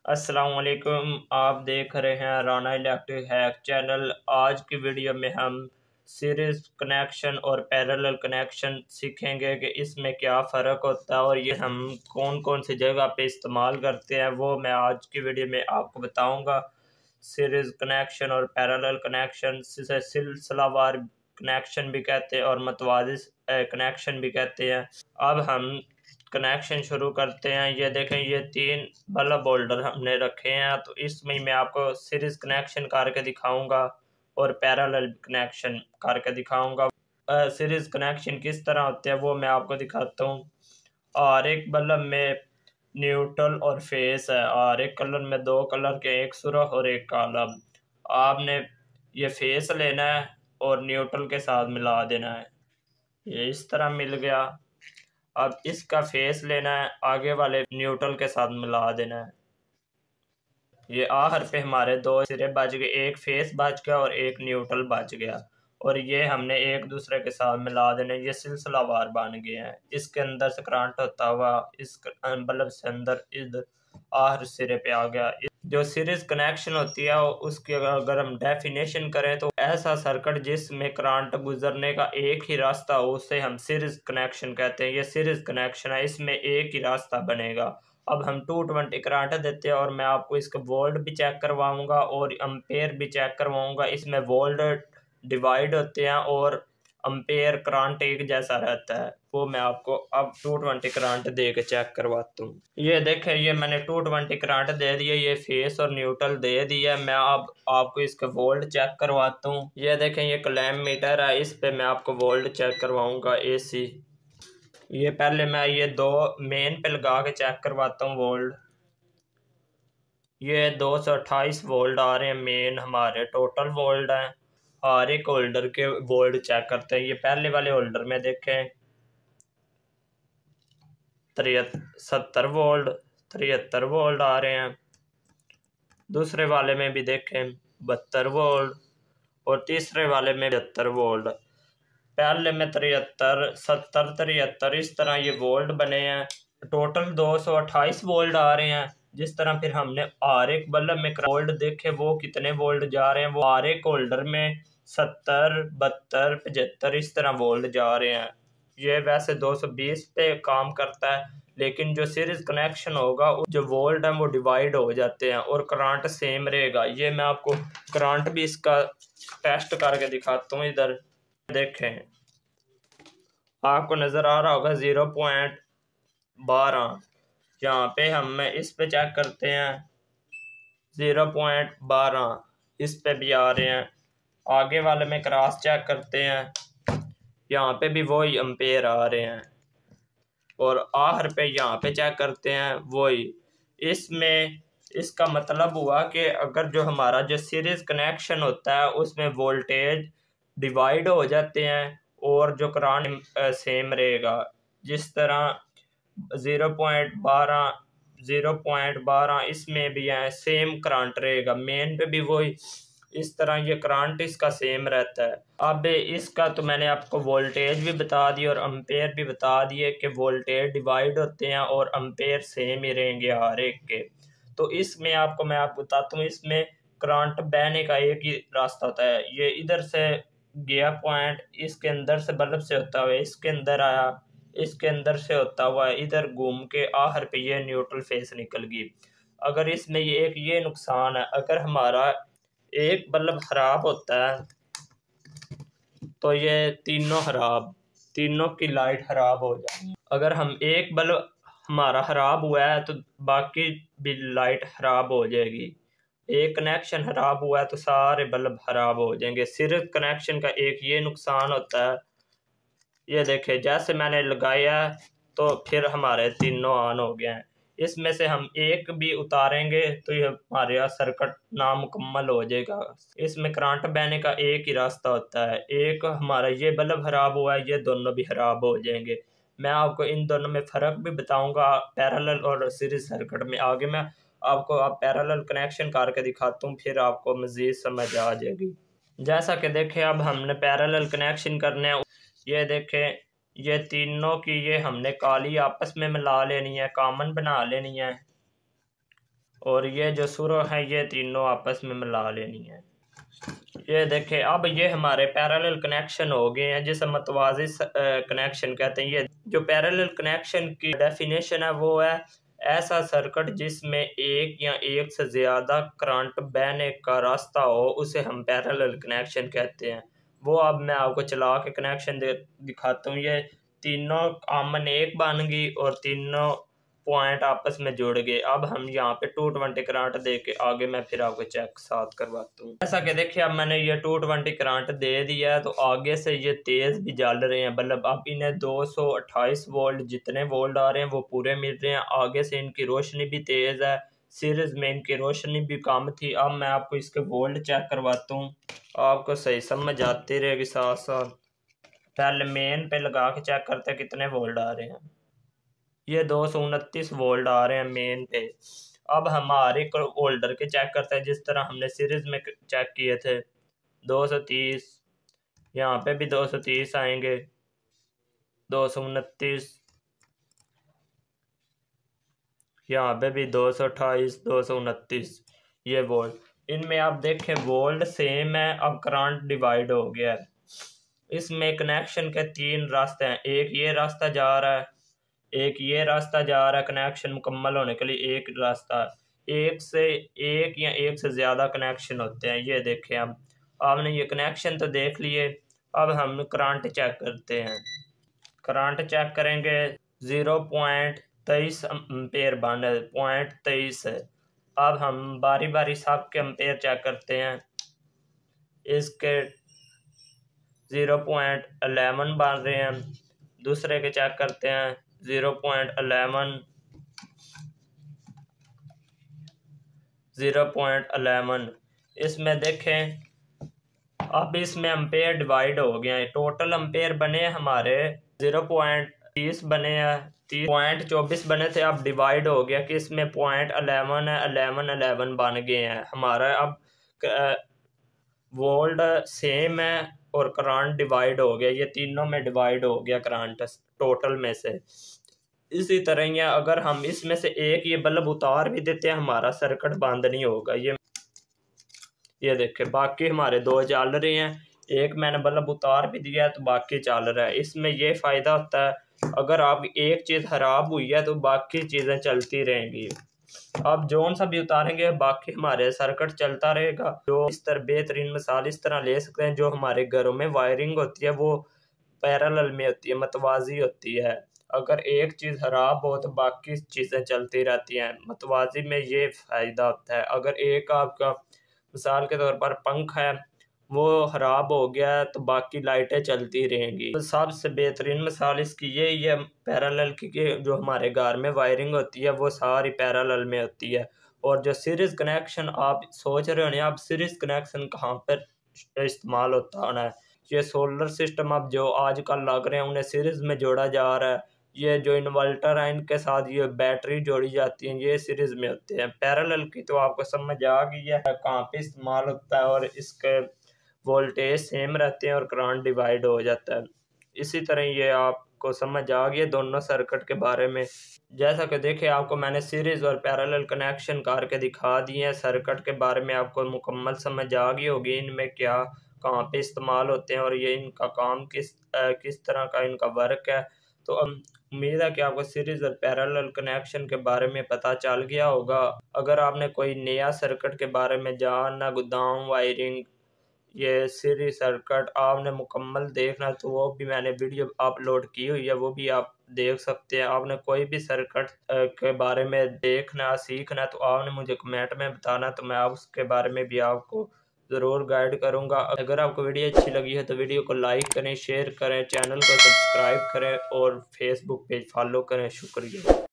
अस्सलाम वालेकुम। आप देख रहे हैं राना इलेक्ट्रिक हैक चैनल। आज की वीडियो में हम सीरीज कनेक्शन और पैरेलल कनेक्शन सीखेंगे कि इसमें क्या फ़र्क होता है और ये हम कौन कौन सी जगह पे इस्तेमाल करते हैं, वो मैं आज की वीडियो में आपको बताऊंगा। सीरीज कनेक्शन और पैरेलल कनेक्शन जिसे सिलसिलावार कनेक्शन भी कहते हैं और मतवाज़ी कनेक्शन भी कहते हैं। अब हम कनेक्शन शुरू करते हैं। ये देखें, ये 3 बल्ब होल्डर हमने रखे हैं, तो इसमें मैं आपको सीरीज कनेक्शन करके दिखाऊंगा और पैरेलल कनेक्शन करके दिखाऊंगा। सीरीज कनेक्शन किस तरह होते हैं वो मैं आपको दिखाता हूँ। और एक बल्ब में न्यूट्रल और फेस है, और एक कलर में 2 कलर के, एक सुरख और एक काला। आपने ये फेस लेना है और न्यूट्रल के साथ मिला देना है। ये इस तरह मिल गया। अब इसका फेस लेना है, आगे वाले न्यूट्रल के साथ मिला देना है। ये आखिर पे हमारे 2 सिरे बच गए, एक फेस बच गया और एक न्यूट्रल बच गया, और ये हमने एक दूसरे के साथ मिला देने। ये सिलसिलावार बन गए हैं। इसके अंदर से करंट होता हुआ इस बल्ब से अंदर इधर आखिर सिरे पे आ गया। जो सीरीज कनेक्शन होती है उसकी अगर हम डेफिनेशन करें तो ऐसा सर्किट जिसमें करंट गुजरने का एक ही रास्ता हो उसे हम सीरीज कनेक्शन कहते हैं। ये सीरीज कनेक्शन है, इसमें एक ही रास्ता बनेगा। अब हम 220 करंट देते हैं और मैं आपको इसका वोल्ट भी चेक करवाऊंगा और एम्पेयर भी चेक करवाऊंगा। इसमें वोल्ट डिवाइड होते हैं और अम्पेयर करंट एक जैसा रहता है, वो मैं आपको अब 220 करंट दे के चेक करवाता हूँ। ये देखें, ये मैंने 220 करंट दे दिया, ये फेस और न्यूट्रल दे दिया। मैं अब आपको इसका वोल्ट चेक करवाता हूँ। ये देखें, ये क्लैम्प मीटर है, इस पे मैं आपको वोल्ट चेक करवाऊंगा AC। ये पहले मैं ये 2 मेन पे लगा के चेक करवाता हूँ वोल्ट। ये 228 वोल्ट आ रहे हैं मेन हमारे, टोटल वोल्ट हैं। और एक होल्डर के वोल्ट चेक करते हैं। ये पहले वाले होल्डर में देखें 70 वोल्ट 73 वोल्ट आ रहे हैं। दूसरे वाले में भी देखें 72 वोल्ट और तीसरे वाले में 72 वोल्ट। पहले में 73, 70, 73 इस तरह ये वोल्ट बने हैं। टोटल 228 वोल्ट आ रहे हैं। जिस तरह फिर हमने आर एक बल्ब में वोल्ट देखे वो कितने वोल्ट जा रहे हैं, वो आर एक होल्डर में 70, 72, 75 इस तरह वोल्ट जा रहे हैं। ये वैसे 220 पे काम करता है, लेकिन जो सीरीज कनेक्शन होगा जो वोल्ट है वो डिवाइड हो जाते हैं और करंट सेम रहेगा। ये मैं आपको करंट भी इसका टेस्ट करके दिखाता हूँ। इधर देखें, आपको नज़र आ रहा होगा 0.12। यहाँ पे हम इस पे चेक करते हैं 0.12, इस पे भी आ रहे हैं। आगे वाले में क्रॉस चेक करते हैं, यहाँ पे भी वही एम्पेयर आ रहे हैं। और आखिर पे यहाँ पे चेक करते हैं वही। इसमें इसका मतलब हुआ कि अगर जो हमारा जो सीरीज कनेक्शन होता है उसमें वोल्टेज डिवाइड हो जाते हैं और जो करंट सेम रहेगा। जिस तरह 0.12, 0.12 इसमें भी है, सेम करंट रहेगा, मेन पे भी वही। इस तरह ये करंट इसका सेम रहता है। अब इसका तो मैंने आपको वोल्टेज भी बता दी और अम्पेयर भी बता दिए कि वोल्टेज डिवाइड होते हैं और अम्पेयर सेम ही रहेंगे हर एक के। तो इसमें आपको मैं आपको बताता हूँ, इसमें करंट बहने का एक ही रास्ता होता है। ये इधर से गया पॉइंट, इसके अंदर से बल्ब से होता हुआ इसके अंदर आया, इसके अंदर से होता हुआ इधर घूम के आखिर पे ये न्यूट्रल फेस निकल गई। अगर इसमें ये नुकसान है, अगर हमारा एक बल्ब खराब होता है तो ये तीनों की लाइट खराब हो जाए। अगर हम एक बल्ब हमारा खराब हुआ है तो बाकी भी लाइट खराब हो जाएगी। एक कनेक्शन खराब हुआ है तो सारे बल्ब खराब हो जाएंगे। सिर्फ कनेक्शन का एक ये नुकसान होता है। ये देखें, जैसे मैंने लगाया तो फिर हमारे तीनों ऑन हो गए हैं। इसमें से हम एक भी उतारेंगे तो ये हमारे सर्किट नामुकम्मल हो जाएगा। इसमें करंट बहने का एक ही रास्ता होता है। एक हमारा ये बल्ब खराब हुआ है, ये दोनों भी खराब हो जाएंगे। मैं आपको इन दोनों में फ़र्क भी बताऊंगा, पैरेलल और सीरीज सर्किट में। आगे मैं आपको पैरेलल कनेक्शन करके दिखाता हूँ, फिर आपको मज़ीद समझ आ जाएगी। जैसा कि देखें, अब हमने पैरेलल कनेक्शन करने हैं। ये देखें, ये तीनों की ये हमने काली आपस में मिला लेनी है, कॉमन बना लेनी है। और ये जो सुरो है ये तीनों आपस में मिला लेनी है। ये देखें, अब ये हमारे पैरेलल कनेक्शन हो गए हैं, जिसे मतवाज़ी कनेक्शन कहते हैं। ये जो पैरेलल कनेक्शन की डेफिनेशन है वो है ऐसा सर्किट जिसमें एक या एक से ज़्यादा करंट बहने का रास्ता हो, उसे हम पैरेलल कनेक्शन कहते हैं। वो अब मैं आपको चला के कनेक्शन दिखाता हूँ। ये तीनों आमन एक बन गई और तीनों पॉइंट आपस में जुड़ गए। अब हम यहाँ पे 220 करंट दे के आगे मैं फिर आपको चेक साथ करवाता हूँ। जैसा कि देखिए, अब मैंने ये 220 करंट दे दिया है, तो आगे से ये तेज़ भी जल रहे हैं बल्ब। अब इन्हें 228 वोल्ट जितने वोल्ट आ रहे हैं वो पूरे मिल रहे हैं। आगे से इनकी रोशनी भी तेज़ है, सीरीज में इनकी रोशनी भी कम थी। अब मैं आपको इसके वोल्ट चेक करवाता हूँ, आपको सही समझ आती रहेगी साथ साथ। पहले मेन पे लगा के चेक करते हैं कितने वोल्ट आ रहे हैं। ये 229 वोल्ट आ रहे हैं मेन पे। अब हम हर एक वोल्डर के चेक करते हैं जिस तरह हमने सीरीज में चेक किए थे। 230, यहाँ पे भी 230 आएंगे, 229, यहाँ पे भी 228, 229 ये वोल्ट। इनमें आप देखें वोल्ट सेम है, अब करंट डिवाइड हो गया है। इसमें कनेक्शन के 3 रास्ते हैं, एक ये रास्ता जा रहा है, एक ये रास्ता जा रहा है। कनेक्शन मुकम्मल होने के लिए एक रास्ता, एक से एक या एक से ज़्यादा कनेक्शन होते हैं। ये देखें, अब आपने ये कनेक्शन तो देख लिए। अब हम करंट चेक करते हैं। करंट चेक करेंगे, 0.23 एम्पेयर बन है, 0.23 है। अब हम बारी बारी सब के एम्पेयर चेक करते हैं। इसके 0.11 बन रहे हैं। दूसरे के चेक करते हैं, 0.11, 0.11। इसमें देखें, अब इसमें एम्पेयर डिवाइड हो गया है। टोटल एम्पेयर बने हमारे 0.30 बने हैं, 0.24 बने थे। अब डिवाइड हो गया कि इसमें 0.11 है, 11 बन गए हैं हमारा। अब वोल्ट सेम है और करंट डिवाइड हो गया, ये तीनों में डिवाइड हो गया करंट टोटल में से। इसी तरह ये अगर हम इसमें से एक ये बल्ब उतार भी देते हैं हमारा सर्किट बंद नहीं होगा। ये देखें, बाकी हमारे 2 चल रहे हैं, एक मैंने बल्ब उतार भी दिया है तो बाकी चल रहा है। इसमें ये फ़ायदा होता है अगर आप एक चीज़ ख़राब हुई है तो बाकी चीज़ें चलती रहेंगी। अब जोन सा भी उतारेंगे बाकी हमारे सर्किट चलता रहेगा। जो इस तरह बेहतरीन मिसाल इस तरह ले सकते हैं, जो हमारे घरों में वायरिंग होती है वो पैरेलल में होती है, मतवाजी होती है। अगर एक चीज़ ख़राब हो तो बाकी चीज़ें चलती रहती हैं। मतवाजी में ये फ़ायदा होता है। अगर एक आपका मिसाल के तौर पर पंखा है वो ख़राब हो गया है तो बाकी लाइटें चलती रहेंगी। तो सबसे बेहतरीन मिसाल इसकी यही है पैरेलल की, जो हमारे घर में वायरिंग होती है वो सारी पैरेलल में होती है। और जो सीरीज़ कनेक्शन आप सोच रहे हो ना, आप सीरीज़ कनेक्शन कहाँ पर इस्तेमाल होता है, ये सोलर सिस्टम अब जो आजकल लग रहे हैं उन्हें सीरीज़ में जोड़ा जा रहा है। ये जो इन्वर्टर है इनके साथ ये बैटरी जोड़ी जाती है, ये सीरीज़ में होते हैं। पैरेलल की तो आपको समझ आ गई है कहाँ पे इस्तेमाल होता है, और इसके वोल्टेज सेम रहते हैं और करंट डिवाइड हो जाता है। इसी तरह ये आपको समझ आ गई दोनों सर्किट के बारे में। जैसा कि देखे, आपको मैंने सीरीज़ और पैरेलल कनेक्शन करके दिखा दिए हैं। सर्किट के बारे में आपको मुकम्मल समझ आ गई होगी, इनमें क्या कहाँ पे इस्तेमाल होते हैं और ये इनका काम किस तरह का इनका वर्क है। तो उम्मीद है कि आपको सीरीज़ और पैरेलल कनेक्शन के बारे में पता चल गया होगा। अगर आपने कोई नया सर्किट के बारे में जानना, गोदाम वायरिंग, ये सीरीज सर्किट आपने मुकम्मल देखना तो वो भी मैंने वीडियो अपलोड की हुई है, वो भी आप देख सकते हैं। आपने कोई भी सर्किट के बारे में देखना सीखना तो आपने मुझे कमेंट में बताना, तो मैं उसके बारे में भी आपको ज़रूर गाइड करूंगा। अगर आपको वीडियो अच्छी लगी है तो वीडियो को लाइक करें, शेयर करें, चैनल को सब्सक्राइब करें और फेसबुक पेज फॉलो करें। शुक्रिया।